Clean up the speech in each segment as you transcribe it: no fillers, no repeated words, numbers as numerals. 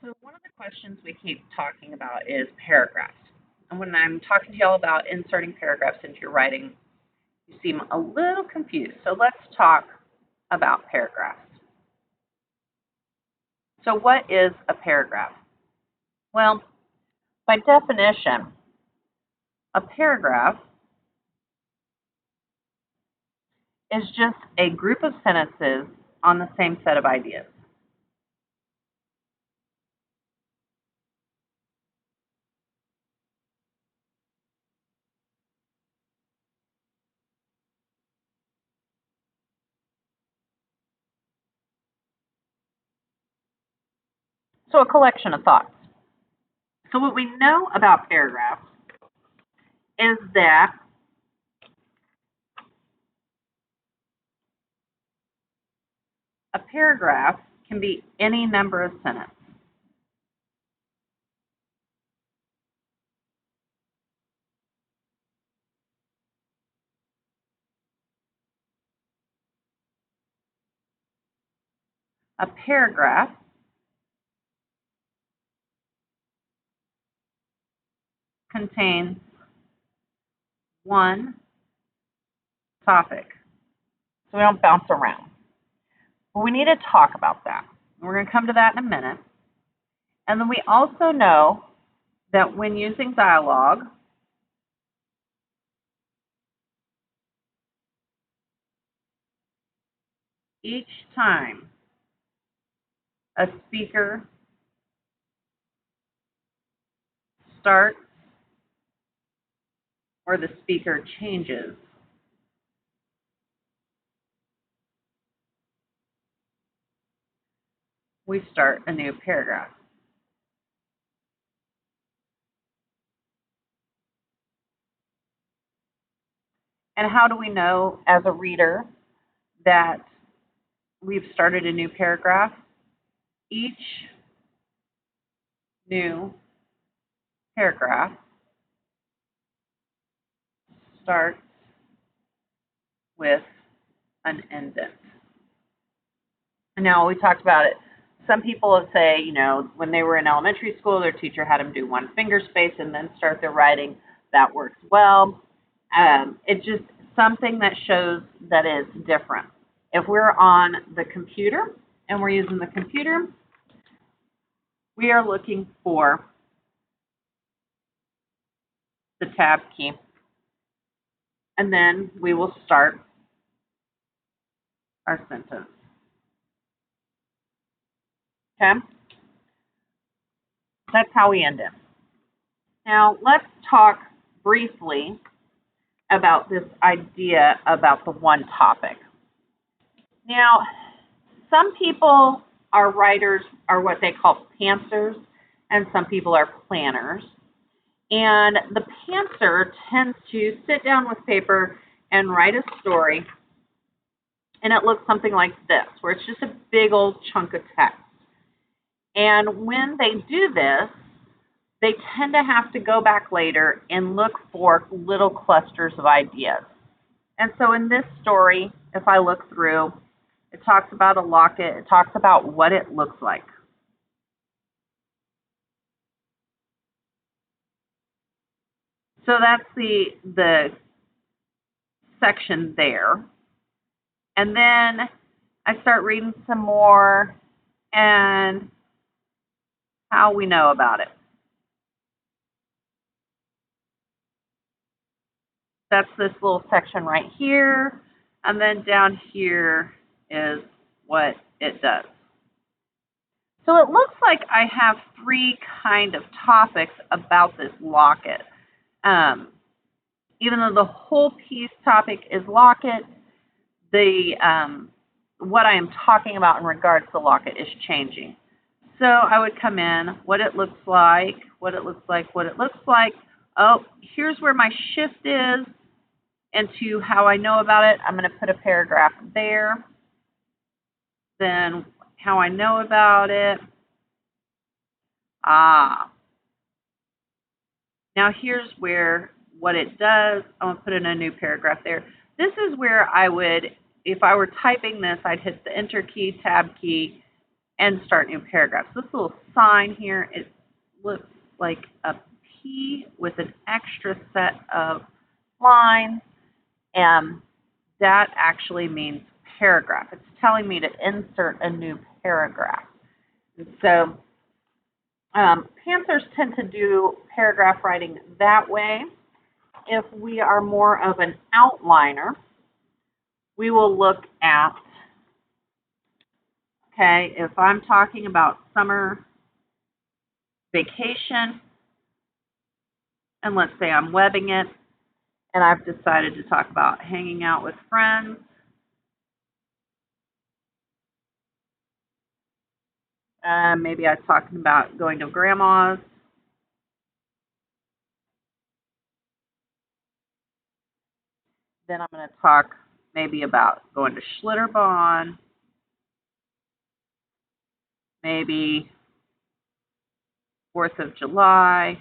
So one of the questions we keep talking about is paragraphs. And when I'm talking to y'all about inserting paragraphs into your writing, you seem a little confused. So let's talk about paragraphs. So what is a paragraph? Well, by definition, a paragraph is just a group of sentences on the same set of ideas. So a collection of thoughts. So what we know about paragraphs is that a paragraph can be any number of sentences. A paragraph contains one topic. So we don't bounce around. But we need to talk about that. We're going to come to that in a minute. And then we also know that when using dialogue, each time a speaker starts or the speaker changes, we start a new paragraph. And how do we know as a reader that we've started a new paragraph? Each new paragraph starts with an indent. Now, we talked about it. Some people have say, when they were in elementary school, their teacher had them do one finger space and then start their writing. That works well. It's just something that shows that it's different. If we're on the computer and we're using the computer, we are looking for the tab key, and then we will start our sentence. Okay? That's how we end it. Now, let's talk briefly about this idea about the one topic. Now, some people are writers, are what they call pantsers, and some people are planners. And the pantser tends to sit down with paper and write a story, and it looks something like this, where it's just a big old chunk of text. And when they do this, they tend to have to go back later and look for little clusters of ideas. And so in this story, if I look through, it talks about a locket. It talks about what it looks like. So that's the section there. And then I start reading some more and how we know about it. That's this little section right here. And then down here is what it does. So it looks like I have three kind of topics about this locket. Even though the whole piece topic is locket, the what I am talking about in regards to the locket is changing. So I would come in, what it looks like, what it looks like, what it looks like. Oh, here's where my shift is into how I know about it. I'm going to put a paragraph there. Then how I know about it. Now here's where what it does. I'm going to put in a new paragraph there. This is where I would, if I were typing this, I'd hit the Enter key, Tab key, and start new paragraphs. This little sign here, it looks like a P with an extra set of lines, and that actually means paragraph. It's telling me to insert a new paragraph. And so Panthers tend to do paragraph writing that way. If we are more of an outliner, we will look at, okay, if I'm talking about summer vacation, and let's say I'm webbing it, and I've decided to talk about hanging out with friends, maybe I was talking about going to grandma's, then I'm going to talk maybe about going to Schlitterbahn, maybe 4th of July,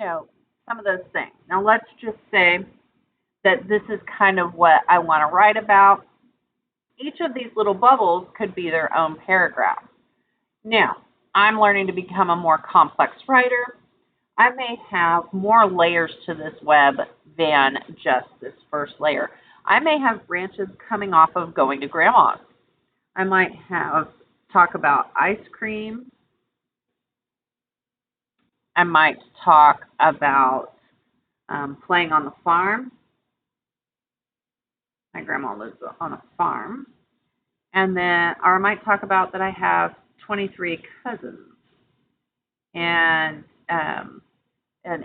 some of those things. Now let's just say that this is kind of what I want to write about. Each of these little bubbles could be their own paragraph. Now, I'm learning to become a more complex writer. I may have more layers to this web than just this first layer. I may have branches coming off of going to grandma's. I might talk about ice cream. I might talk about playing on the farm. My grandma lives on a farm. And then, or I might talk about that I have 23 cousins and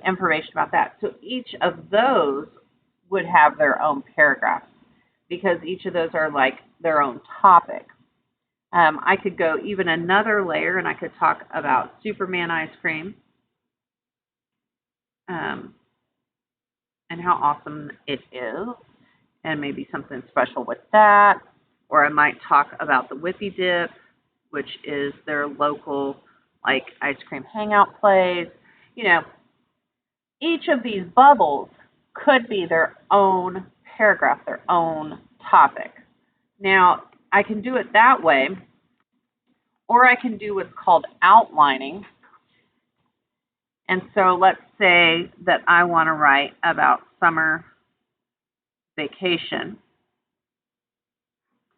information about that. So each of those would have their own paragraphs because each of those are like their own topic. I could go even another layer and I could talk about Superman ice cream and how awesome it is and maybe something special with that. Or I might talk about the Whippy Dip, which is their local like ice cream hangout place. Each of these bubbles could be their own paragraph, their own topic. Now, I can do it that way, or I can do what's called outlining. And so let's say that I want to write about summer vacation.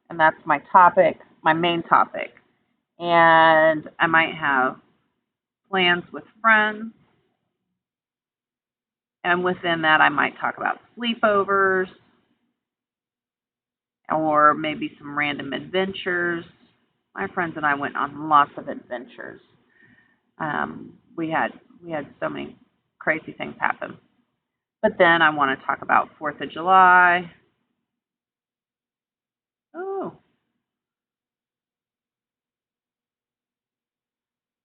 And that's my topic, my main topic. And I might have plans with friends. And within that, I might talk about sleepovers or maybe some random adventures. My friends and I went on lots of adventures. We had so many crazy things happen. But then I want to talk about 4th of July.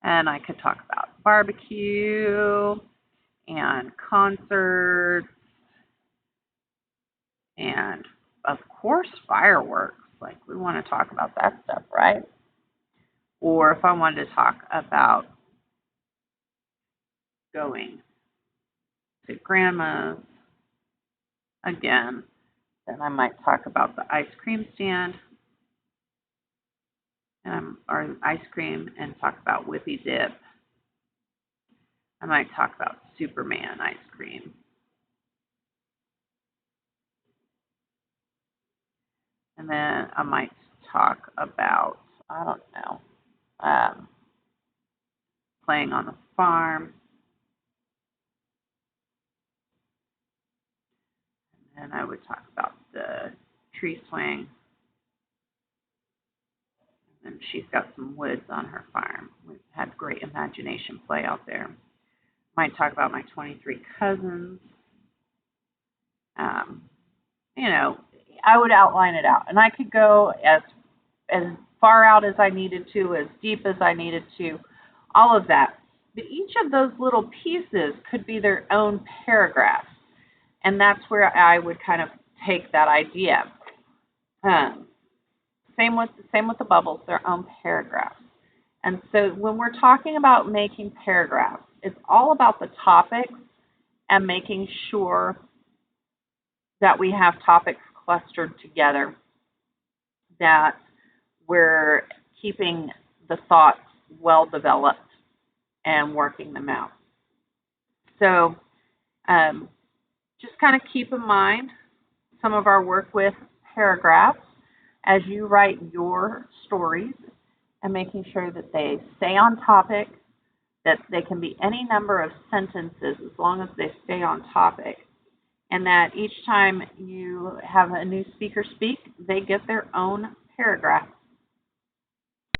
And I could talk about barbecue and concerts and, of course, fireworks. Like, we want to talk about that stuff, right? Or if I wanted to talk about going to grandma's again, then I might talk about the ice cream stand or ice cream and talk about Whippy Dip. I might talk about Superman ice cream. And then I might talk about, I don't know, playing on the farm. And I would talk about the tree swing. And she's got some woods on her farm. We've had great imagination play out there. Might talk about my 23 cousins. I would outline it out. And I could go as far out as I needed to, as deep as I needed to, all of that. But each of those little pieces could be their own paragraph. And that's where I would kind of take that idea. Same with the bubbles, their own paragraphs. And so when we're talking about making paragraphs, it's all about the topics and making sure that we have topics clustered together, that we're keeping the thoughts well developed and working them out. So just kind of keep in mind some of our work with paragraphs as you write your stories and making sure that they stay on topic, that they can be any number of sentences as long as they stay on topic, and that each time you have a new speaker speak, they get their own paragraph